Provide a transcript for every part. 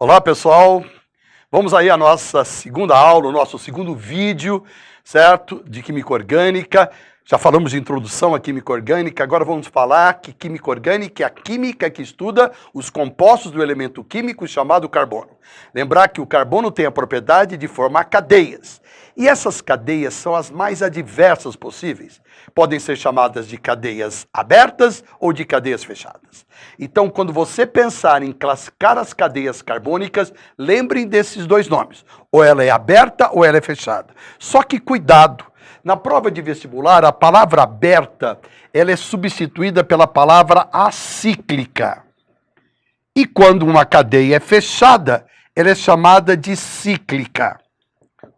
Olá, pessoal. Vamos aí à nossa segunda aula, o nosso segundo vídeo, certo? De química orgânica. Já falamos de introdução à química orgânica, agora vamos falar que química orgânica é a química que estuda os compostos do elemento químico chamado carbono. Lembrar que o carbono tem a propriedade de formar cadeias. E essas cadeias são as mais adversas possíveis. Podem ser chamadas de cadeias abertas ou de cadeias fechadas. Então, quando você pensar em classificar as cadeias carbônicas, lembrem desses dois nomes. Ou ela é aberta ou ela é fechada. Só que cuidado, na prova de vestibular, a palavra aberta, ela é substituída pela palavra acíclica. E quando uma cadeia é fechada, ela é chamada de cíclica.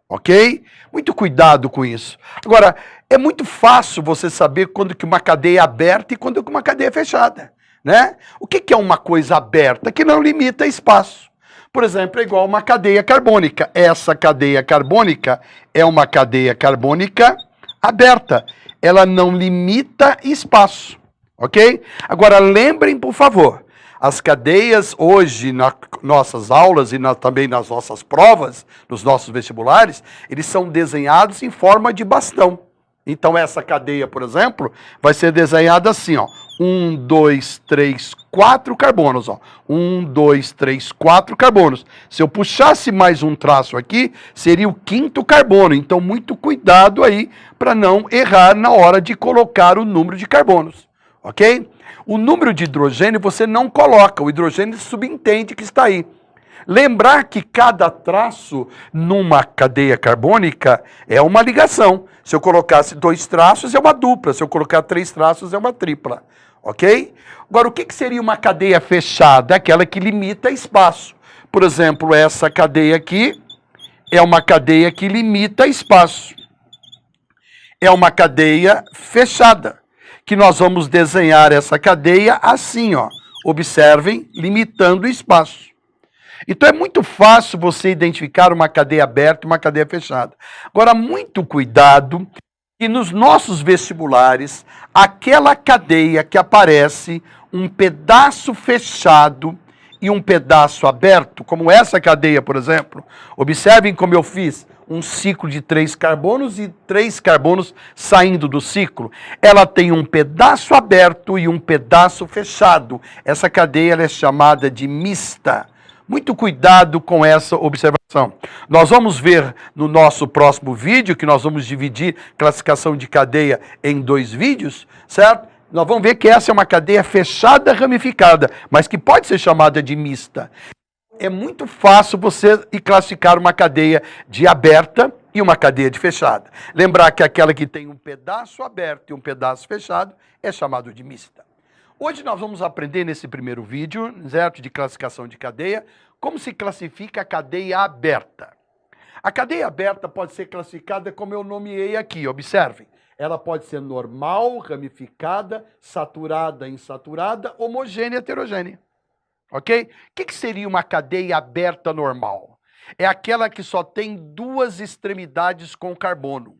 Ok? Muito cuidado com isso. Agora, é muito fácil você saber quando que uma cadeia é aberta e quando que uma cadeia é fechada, né? O que é uma coisa aberta? Que não limita espaço. Por exemplo, é igual uma cadeia carbônica. Essa cadeia carbônica é uma cadeia carbônica aberta. Ela não limita espaço, ok? Agora, lembrem, por favor, as cadeias hoje, nas nossas aulas e também nas nossas provas, nos nossos vestibulares, eles são desenhados em forma de bastão. Então essa cadeia, por exemplo, vai ser desenhada assim, ó. 1, 2, 3, 4 carbonos, ó. 1, 2, 3, 4 carbonos. Se eu puxasse mais um traço aqui, seria o quinto carbono. Então muito cuidado aí para não errar na hora de colocar o número de carbonos, ok? O número de hidrogênio você não coloca, o hidrogênio subentende que está aí. Lembrar que cada traço numa cadeia carbônica é uma ligação. Se eu colocasse 2 traços é uma dupla, se eu colocar 3 traços é uma tripla, ok? Agora, o que seria uma cadeia fechada? Aquela que limita espaço. Por exemplo, essa cadeia aqui é uma cadeia que limita espaço. É uma cadeia fechada, que nós vamos desenhar essa cadeia assim, ó. Observem, limitando o espaço. Então é muito fácil você identificar uma cadeia aberta e uma cadeia fechada. Agora, muito cuidado que nos nossos vestibulares, aquela cadeia que aparece um pedaço fechado e um pedaço aberto, como essa cadeia, por exemplo, observem como eu fiz um ciclo de 3 carbonos e 3 carbonos saindo do ciclo. Ela tem um pedaço aberto e um pedaço fechado. Essa cadeia ela é chamada de mista. Muito cuidado com essa observação. Nós vamos ver no nosso próximo vídeo, que nós vamos dividir classificação de cadeia em 2 vídeos, certo? Nós vamos ver que essa é uma cadeia fechada ramificada, mas que pode ser chamada de mista. É muito fácil você classificar uma cadeia de aberta e uma cadeia de fechada. Lembrar que aquela que tem um pedaço aberto e um pedaço fechado é chamado de mista. Hoje nós vamos aprender nesse primeiro vídeo, certo, de classificação de cadeia, como se classifica a cadeia aberta. A cadeia aberta pode ser classificada como eu nomeei aqui, observem. Ela pode ser normal, ramificada, saturada, insaturada, homogênea, heterogênea. Ok? O que seria uma cadeia aberta normal? É aquela que só tem 2 extremidades com carbono.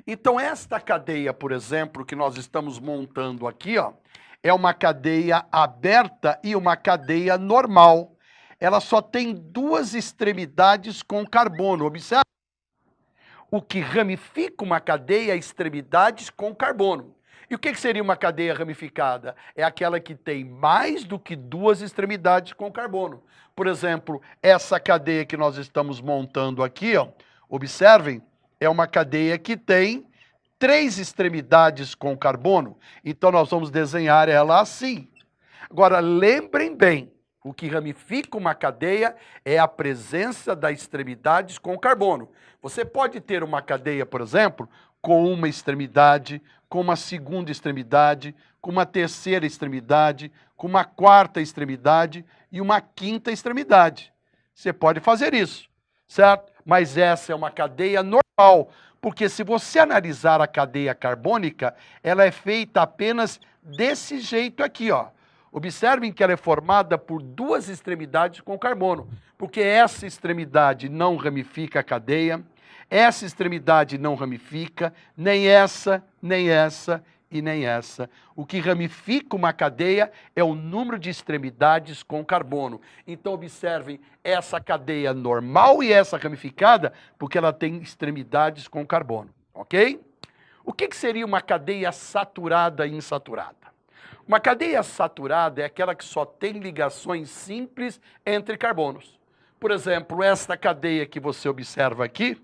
Então esta cadeia, por exemplo, que nós estamos montando aqui, ó, é uma cadeia aberta e uma cadeia normal. Ela só tem 2 extremidades com carbono. Observe. O que ramifica uma cadeia é extremidades com carbono. E o que seria uma cadeia ramificada? É aquela que tem mais do que 2 extremidades com carbono. Por exemplo, essa cadeia que nós estamos montando aqui, ó, observem, é uma cadeia que tem 3 extremidades com carbono. Então nós vamos desenhar ela assim. Agora, lembrem bem, o que ramifica uma cadeia é a presença das extremidades com carbono. Você pode ter uma cadeia, por exemplo, com uma extremidade, com uma segunda extremidade, com uma terceira extremidade, com uma quarta extremidade e uma quinta extremidade. Você pode fazer isso, certo? Mas essa é uma cadeia normal, porque se você analisar a cadeia carbônica, ela é feita apenas desse jeito aqui, ó. Observem que ela é formada por 2 extremidades com carbono, porque essa extremidade não ramifica a cadeia, essa extremidade não ramifica, nem essa e nem essa. O que ramifica uma cadeia é o número de extremidades com carbono. Então, observem essa cadeia normal e essa ramificada, porque ela tem extremidades com carbono, ok? O que seria uma cadeia saturada e insaturada? Uma cadeia saturada é aquela que só tem ligações simples entre carbonos. Por exemplo, esta cadeia que você observa aqui,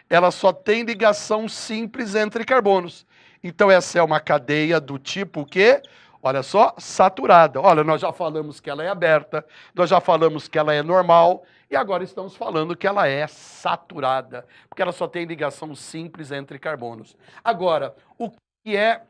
ela só tem ligação simples entre carbonos. Então essa é uma cadeia do tipo que, olha só, saturada. Olha, nós já falamos que ela é aberta, nós já falamos que ela é normal, e agora estamos falando que ela é saturada, porque ela só tem ligação simples entre carbonos. Agora, o que é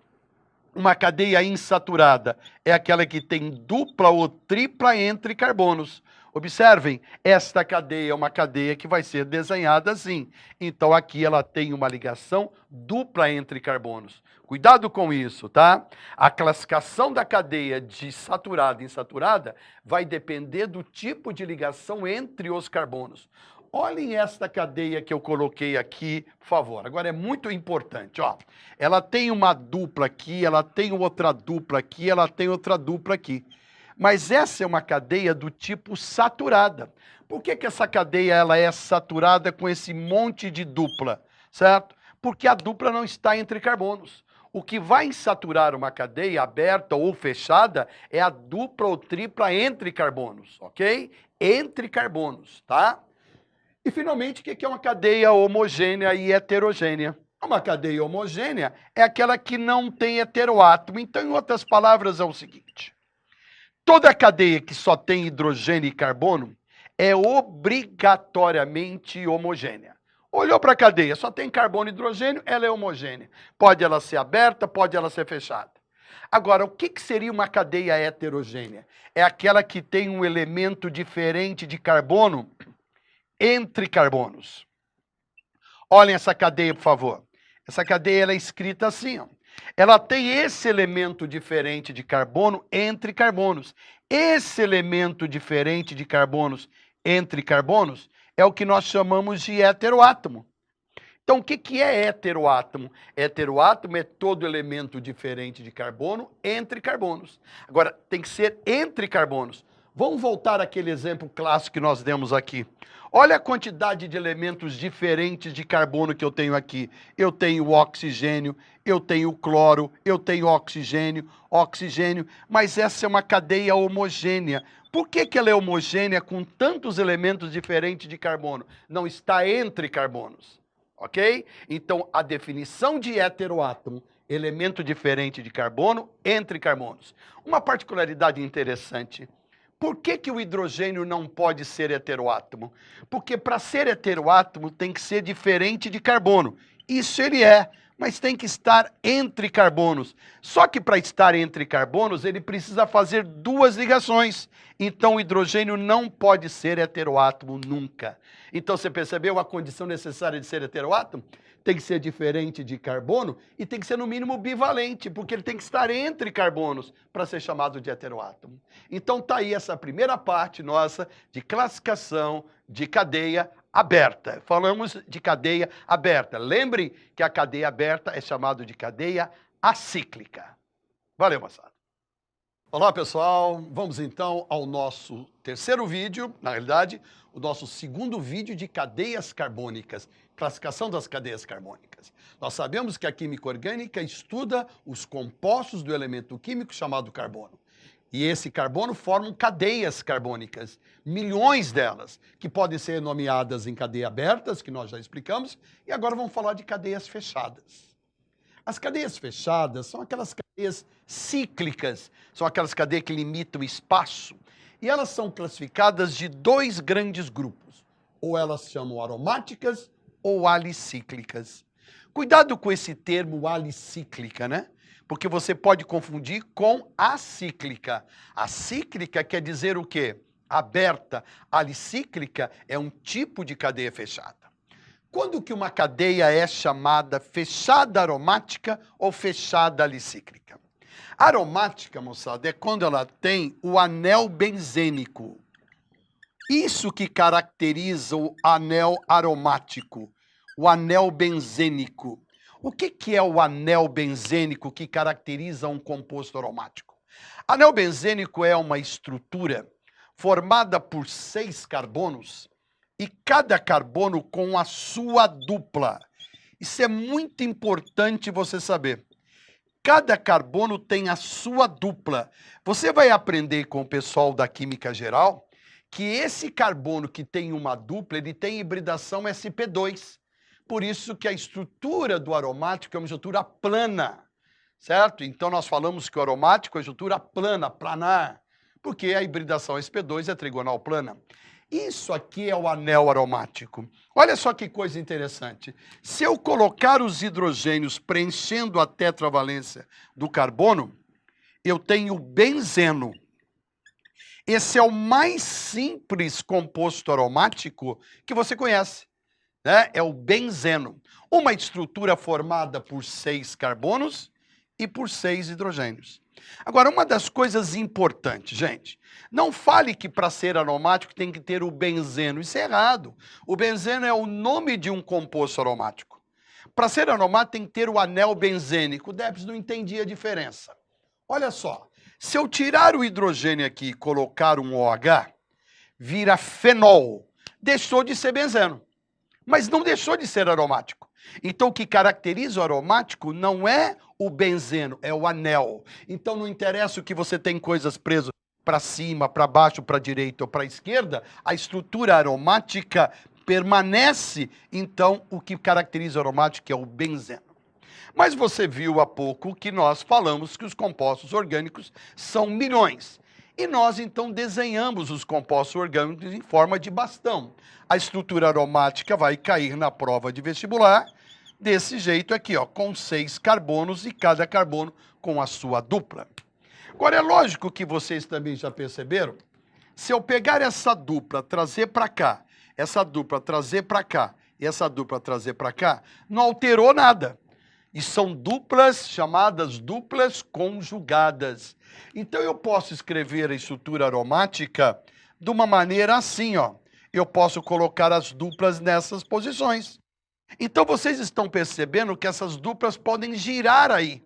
uma cadeia insaturada? É aquela que tem dupla ou tripla entre carbonos. Observem, esta cadeia é uma cadeia que vai ser desenhada assim. Então aqui ela tem uma ligação dupla entre carbonos. Cuidado com isso, tá? A classificação da cadeia de saturada e insaturada vai depender do tipo de ligação entre os carbonos. Olhem esta cadeia que eu coloquei aqui, por favor. Agora é muito importante, ó. Ela tem uma dupla aqui, ela tem outra dupla aqui, ela tem outra dupla aqui. Mas essa é uma cadeia do tipo saturada. Por que essa cadeia ela é saturada com esse monte de dupla, certo? Porque a dupla não está entre carbonos. O que vai saturar uma cadeia aberta ou fechada é a dupla ou tripla entre carbonos, ok? Entre carbonos, tá? E, finalmente, o que é uma cadeia homogênea e heterogênea? Uma cadeia homogênea é aquela que não tem heteroátomo. Então, em outras palavras, é o seguinte. Toda cadeia que só tem hidrogênio e carbono é obrigatoriamente homogênea. Olhou para a cadeia, só tem carbono e hidrogênio, ela é homogênea. Pode ela ser aberta, pode ela ser fechada. Agora, o que seria uma cadeia heterogênea? É aquela que tem um elemento diferente de carbono entre carbonos. Olhem essa cadeia, por favor. Essa cadeia ela é escrita assim, ó. Ela tem esse elemento diferente de carbono entre carbonos. Esse elemento diferente de carbonos entre carbonos é o que nós chamamos de heteroátomo. Então, o que é heteroátomo? Heteroátomo é todo elemento diferente de carbono entre carbonos. Agora, tem que ser entre carbonos. Vamos voltar àquele exemplo clássico que nós demos aqui. Olha a quantidade de elementos diferentes de carbono que eu tenho aqui. Eu tenho oxigênio, eu tenho cloro, eu tenho oxigênio, mas essa é uma cadeia homogênea. Por que ela é homogênea com tantos elementos diferentes de carbono? Não está entre carbonos, ok? Então, a definição de heteroátomo, elemento diferente de carbono entre carbonos. Uma particularidade interessante. Por que o hidrogênio não pode ser heteroátomo? Porque para ser heteroátomo tem que ser diferente de carbono. Isso ele é, mas tem que estar entre carbonos. Só que para estar entre carbonos ele precisa fazer duas ligações. Então o hidrogênio não pode ser heteroátomo nunca. Então você percebeu a condição necessária de ser heteroátomo? Tem que ser diferente de carbono e tem que ser no mínimo bivalente, porque ele tem que estar entre carbonos para ser chamado de heteroátomo. Então tá aí essa primeira parte nossa de classificação de cadeia aberta. Falamos de cadeia aberta. Lembrem que a cadeia aberta é chamada de cadeia acíclica. Valeu, moçada. Olá, pessoal. Vamos então ao nosso terceiro vídeo, na realidade, o nosso segundo vídeo de cadeias carbônicas, classificação das cadeias carbônicas. Nós sabemos que a química orgânica estuda os compostos do elemento químico chamado carbono. E esse carbono formam cadeias carbônicas, milhões delas, que podem ser nomeadas em cadeias abertas, que nós já explicamos, e agora vamos falar de cadeias fechadas. As cadeias fechadas são aquelas cadeias cíclicas, são aquelas cadeias que limitam o espaço, e elas são classificadas de dois grandes grupos, ou elas chamam aromáticas ou alicíclicas. Cuidado com esse termo alicíclica, né? Porque você pode confundir com acíclica. Acíclica quer dizer o quê? Aberta. Alicíclica é um tipo de cadeia fechada. Quando que uma cadeia é chamada fechada aromática ou fechada alicíclica? Aromática, moçada, é quando ela tem o anel benzênico. Isso que caracteriza o anel aromático, o anel benzênico. O que é o anel benzênico que caracteriza um composto aromático? Anel benzênico é uma estrutura formada por 6 carbonos e cada carbono com a sua dupla. Isso é muito importante você saber. Cada carbono tem a sua dupla. Você vai aprender com o pessoal da química geral que esse carbono que tem uma dupla, ele tem hibridação sp2. Por isso que a estrutura do aromático é uma estrutura plana, certo? Então nós falamos que o aromático é estrutura plana, planar, porque a hibridação sp2 é trigonal plana. Isso aqui é o anel aromático. Olha só que coisa interessante. Se eu colocar os hidrogênios preenchendo a tetravalência do carbono, eu tenho benzeno. Esse é o mais simples composto aromático que você conhece, né? É o benzeno. Uma estrutura formada por 6 carbonos e por 6 hidrogênios. Agora, uma das coisas importantes, gente, não fale que para ser aromático tem que ter o benzeno. Isso é errado. O benzeno é o nome de um composto aromático. Para ser aromático tem que ter o anel benzênico. O Debs não entendia a diferença. Olha só, se eu tirar o hidrogênio aqui e colocar um OH, vira fenol. Deixou de ser benzeno, mas não deixou de ser aromático. Então, o que caracteriza o aromático não é o benzeno, é o anel. Então, não interessa o que você tem coisas presas para cima, para baixo, para a direita ou para a esquerda, a estrutura aromática permanece. Então, o que caracteriza o aromático é o benzeno. Mas você viu há pouco que nós falamos que os compostos orgânicos são milhões. E nós, então, desenhamos os compostos orgânicos em forma de bastão. A estrutura aromática vai cair na prova de vestibular desse jeito aqui, ó, com 6 carbonos e cada carbono com a sua dupla. Agora, é lógico que vocês também já perceberam, se eu pegar essa dupla, trazer para cá, essa dupla trazer para cá e essa dupla trazer para cá, não alterou nada. E são duplas chamadas duplas conjugadas. Então eu posso escrever a estrutura aromática de uma maneira assim, ó. Eu posso colocar as duplas nessas posições. Então vocês estão percebendo que essas duplas podem girar aí.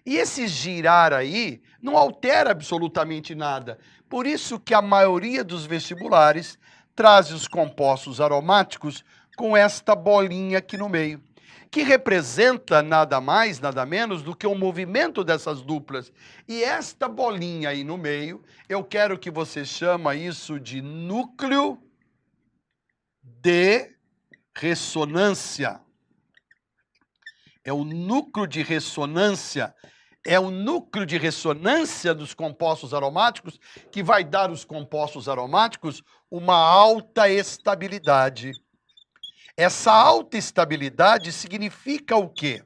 E esse girar aí não altera absolutamente nada. Por isso que a maioria dos vestibulares traz os compostos aromáticos com esta bolinha aqui no meio, que representa nada mais, nada menos do que o movimento dessas duplas. E esta bolinha aí no meio, eu quero que você chama isso de núcleo de ressonância. É o núcleo de ressonância. É o núcleo de ressonância dos compostos aromáticos que vai dar aos compostos aromáticos uma alta estabilidade. Essa alta estabilidade significa o quê?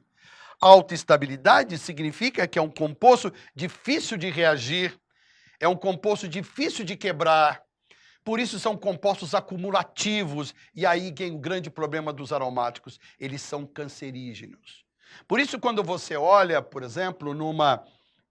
Alta estabilidade significa que é um composto difícil de reagir, é um composto difícil de quebrar, por isso são compostos acumulativos, e aí vem o grande problema dos aromáticos, eles são cancerígenos. Por isso, quando você olha, por exemplo, numa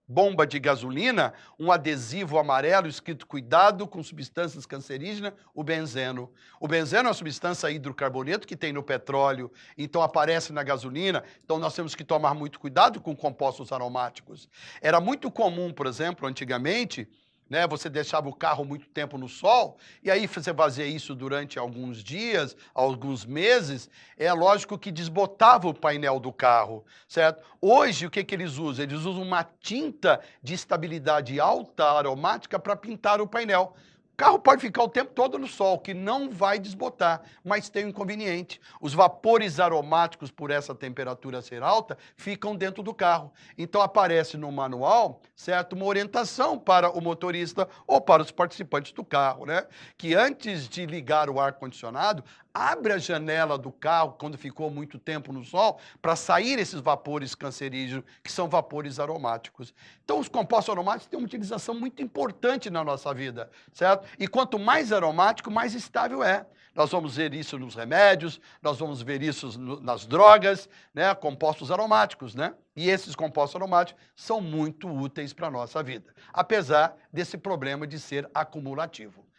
bomba de gasolina, um adesivo amarelo escrito cuidado com substâncias cancerígenas, o benzeno. O benzeno é uma substância hidrocarboneto que tem no petróleo, então aparece na gasolina, então nós temos que tomar muito cuidado com compostos aromáticos. Era muito comum, por exemplo, antigamente, né, você deixava o carro muito tempo no sol, e aí você fazia isso durante alguns dias, alguns meses, é lógico que desbotava o painel do carro, certo? Hoje, o que eles usam? Eles usam uma tinta de estabilidade alta, aromática, para pintar o painel. O carro pode ficar o tempo todo no sol, que não vai desbotar, mas tem um inconveniente. Os vapores aromáticos, por essa temperatura ser alta, ficam dentro do carro. Então aparece no manual, certo, uma orientação para o motorista ou para os participantes do carro, né? Que antes de ligar o ar-condicionado, abre a janela do carro quando ficou muito tempo no sol para sair esses vapores cancerígenos, que são vapores aromáticos. Então, os compostos aromáticos têm uma utilização muito importante na nossa vida, certo? E quanto mais aromático, mais estável é. Nós vamos ver isso nos remédios, nós vamos ver isso nas drogas, né? Compostos aromáticos, né? E esses compostos aromáticos são muito úteis para a nossa vida, apesar desse problema de ser acumulativo.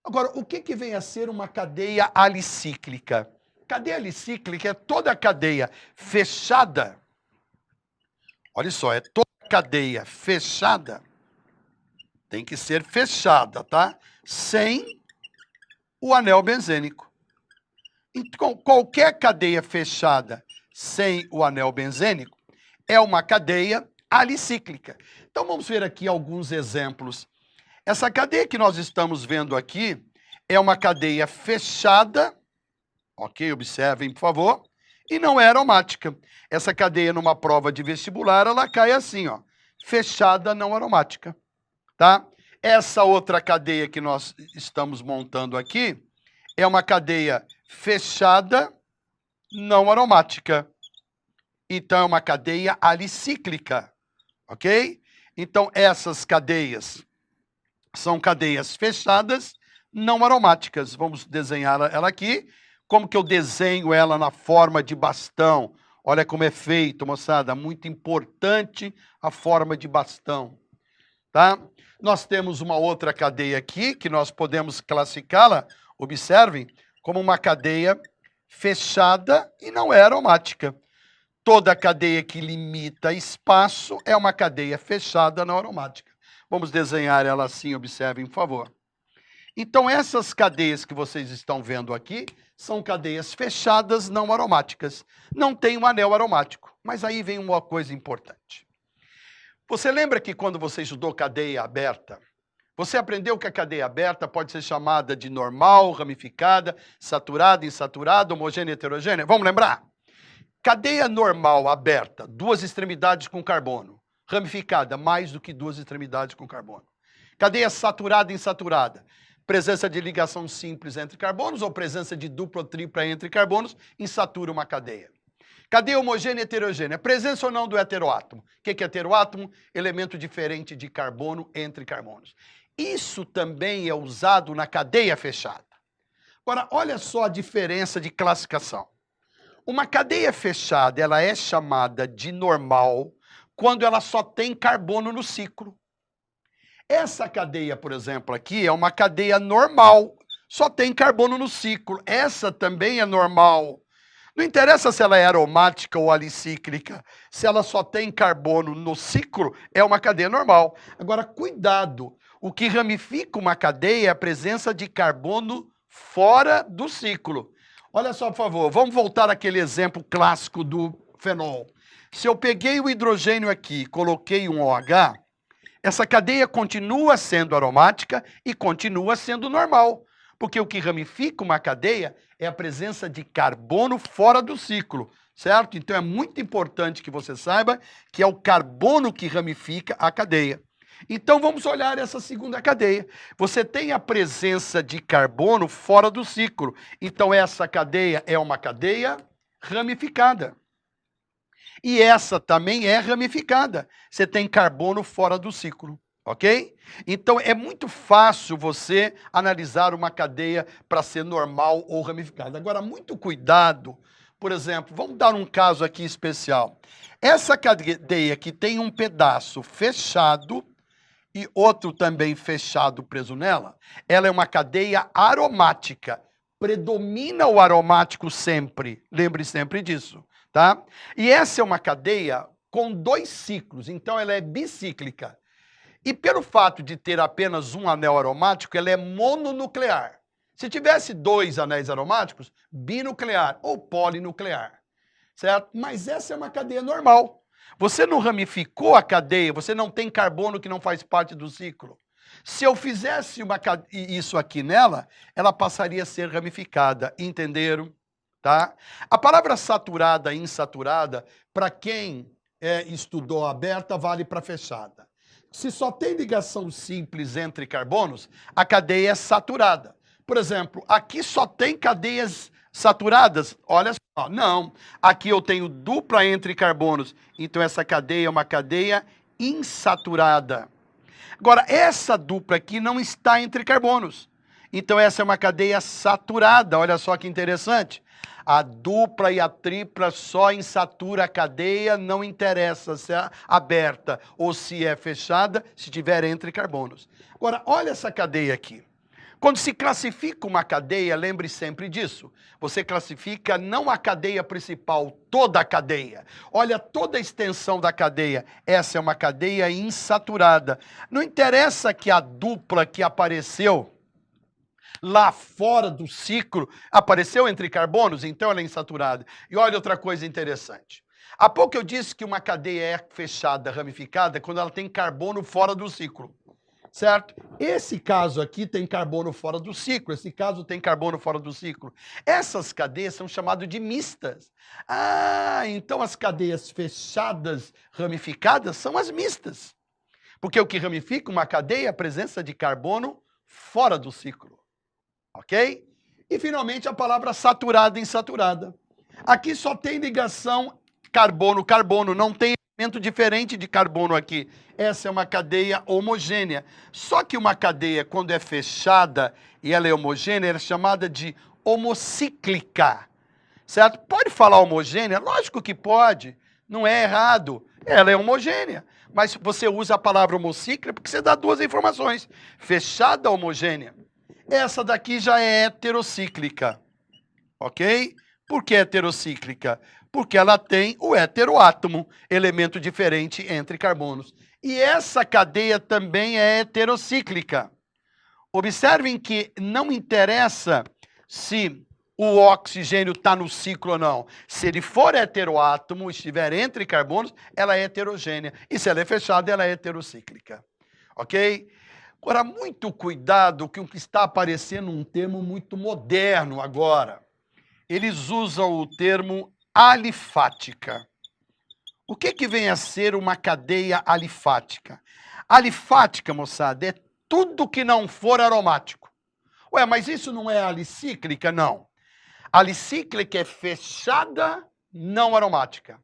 Agora, o que vem a ser uma cadeia alicíclica? Cadeia alicíclica é toda cadeia fechada. Olha só, é toda cadeia fechada. Tem que ser fechada, tá? Sem o anel benzênico. Então, qualquer cadeia fechada sem o anel benzênico é uma cadeia alicíclica. Então, vamos ver aqui alguns exemplos. Essa cadeia que nós estamos vendo aqui é uma cadeia fechada, ok? Observem, por favor, e não é aromática. Essa cadeia, numa prova de vestibular, ela cai assim, ó, fechada, não aromática, tá? Essa outra cadeia que nós estamos montando aqui é uma cadeia fechada, não aromática. Então, é uma cadeia alicíclica, ok? Então, essas cadeias são cadeias fechadas, não aromáticas. Vamos desenhar ela aqui. Como que eu desenho ela na forma de bastão? Olha como é feito, moçada. Muito importante a forma de bastão, tá? Nós temos uma outra cadeia aqui, que nós podemos classificá-la, observem, como uma cadeia fechada e não é aromática. Toda cadeia que limita espaço é uma cadeia fechada não aromática. Vamos desenhar ela assim, observem, por favor. Então, essas cadeias que vocês estão vendo aqui são cadeias fechadas não aromáticas. Não tem um anel aromático. Mas aí vem uma coisa importante. Você lembra que quando você estudou cadeia aberta, você aprendeu que a cadeia aberta pode ser chamada de normal, ramificada, saturada, insaturada, homogênea, heterogênea? Vamos lembrar? Cadeia normal aberta, duas extremidades com carbono. Ramificada, mais do que duas extremidades com carbono. Cadeia saturada e insaturada. Presença de ligação simples entre carbonos ou presença de dupla ou tripla entre carbonos insatura uma cadeia. Cadeia homogênea e heterogênea. Presença ou não do heteroátomo. O que é heteroátomo? Elemento diferente de carbono entre carbonos. Isso também é usado na cadeia fechada. Agora, olha só a diferença de classificação. Uma cadeia fechada, ela é chamada de normal quando ela só tem carbono no ciclo. Essa cadeia, por exemplo, aqui é uma cadeia normal, só tem carbono no ciclo. Essa também é normal. Não interessa se ela é aromática ou alicíclica, se ela só tem carbono no ciclo, é uma cadeia normal. Agora, cuidado, o que ramifica uma cadeia é a presença de carbono fora do ciclo. Olha só, por favor, vamos voltar àquele exemplo clássico do fenol. Se eu peguei o hidrogênio aqui e coloquei um OH, essa cadeia continua sendo aromática e continua sendo normal, porque o que ramifica uma cadeia é a presença de carbono fora do ciclo, certo? Então é muito importante que você saiba que é o carbono que ramifica a cadeia. Então vamos olhar essa segunda cadeia. Você tem a presença de carbono fora do ciclo. Então essa cadeia é uma cadeia ramificada. E essa também é ramificada. Você tem carbono fora do ciclo, ok? Então é muito fácil você analisar uma cadeia para ser normal ou ramificada. Agora, muito cuidado. Por exemplo, vamos dar um caso aqui especial. Essa cadeia que tem um pedaço fechado e outro também fechado preso nela, ela é uma cadeia aromática. Predomina o aromático sempre. Lembre sempre disso, tá? E essa é uma cadeia com dois ciclos, então ela é bicíclica. E pelo fato de ter apenas um anel aromático, ela é mononuclear. Se tivesse dois anéis aromáticos, binuclear ou polinuclear, certo? Mas essa é uma cadeia normal. Você não ramificou a cadeia, você não tem carbono que não faz parte do ciclo. Se eu fizesse isso aqui nela, ela passaria a ser ramificada, entenderam? Tá? A palavra saturada e insaturada, para quem estudou aberta, vale para fechada. Se só tem ligação simples entre carbonos, a cadeia é saturada. Por exemplo, aqui só tem cadeias saturadas, olha só, não. Aqui eu tenho dupla entre carbonos, então essa cadeia é uma cadeia insaturada. Agora, essa dupla aqui não está entre carbonos, então essa é uma cadeia saturada, olha só que interessante. A dupla e a tripla só insatura a cadeia, não interessa se é aberta ou se é fechada, se tiver entre carbonos. Agora, olha essa cadeia aqui. Quando se classifica uma cadeia, lembre sempre disso. Você classifica não a cadeia principal, toda a cadeia. Olha toda a extensão da cadeia. Essa é uma cadeia insaturada. Não interessa que a dupla que apareceu lá fora do ciclo apareceu entre carbonos, então ela é insaturada. E olha outra coisa interessante. Há pouco eu disse que uma cadeia é fechada, ramificada, quando ela tem carbono fora do ciclo. Certo? Esse caso aqui tem carbono fora do ciclo, esse caso tem carbono fora do ciclo. Essas cadeias são chamadas de mistas. Ah, então as cadeias fechadas, ramificadas, são as mistas. Porque o que ramifica uma cadeia é a presença de carbono fora do ciclo. Ok? E finalmente a palavra saturada e insaturada. Aqui só tem ligação carbono-carbono, não tem elemento diferente de carbono aqui. Essa é uma cadeia homogênea. Só que uma cadeia, quando é fechada e ela é homogênea, ela é chamada de homocíclica. Certo? Pode falar homogênea? Lógico que pode. Não é errado. Ela é homogênea. Mas você usa a palavra homocíclica porque você dá duas informações. Fechada, homogênea. Essa daqui já é heterocíclica. Ok? Por que heterocíclica? Porque ela tem o heteroátomo, elemento diferente entre carbonos. E essa cadeia também é heterocíclica. Observem que não interessa se o oxigênio está no ciclo ou não. Se ele for heteroátomo, estiver entre carbonos, ela é heterogênea. E se ela é fechada, ela é heterocíclica. Ok? Agora, muito cuidado com o que está aparecendo um termo muito moderno agora. Eles usam o termo alifática. O que vem a ser uma cadeia alifática? Alifática, moçada, é tudo que não for aromático. Ué, mas isso não é alicíclica? Não. Alicíclica é fechada, não aromática.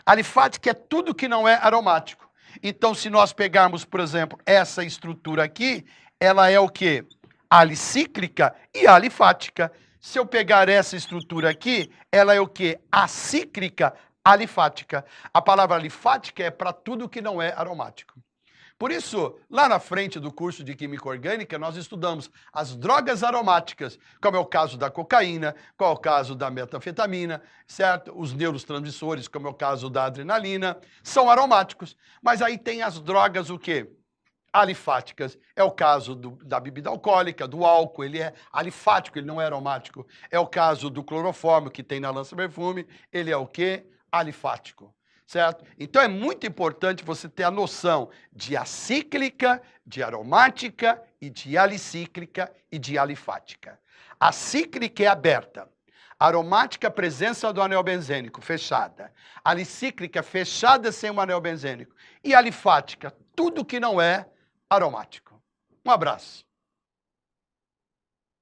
Alifática é tudo que não é aromático. Então, se nós pegarmos, por exemplo, essa estrutura aqui, ela é o quê? Alicíclica e alifática. Se eu pegar essa estrutura aqui, ela é o quê? Acíclica, alifática. A palavra alifática é para tudo que não é aromático. Por isso, lá na frente do curso de Química Orgânica, nós estudamos as drogas aromáticas, como é o caso da cocaína, qual é o caso da metanfetamina, certo? Os neurotransmissores, como é o caso da adrenalina, são aromáticos. Mas aí tem as drogas o quê? Alifáticas. É o caso da bebida alcoólica, do álcool, ele é alifático, ele não é aromático. É o caso do clorofórmio, que tem na lança-perfume, ele é o quê? Alifático. Certo? Então é muito importante você ter a noção de acíclica, de aromática e de alicíclica e de alifática. A cíclica é aberta. Aromática, presença do anel benzênico, fechada. Alicíclica, fechada sem o anel benzênico. E alifática, tudo que não é aromático. Um abraço.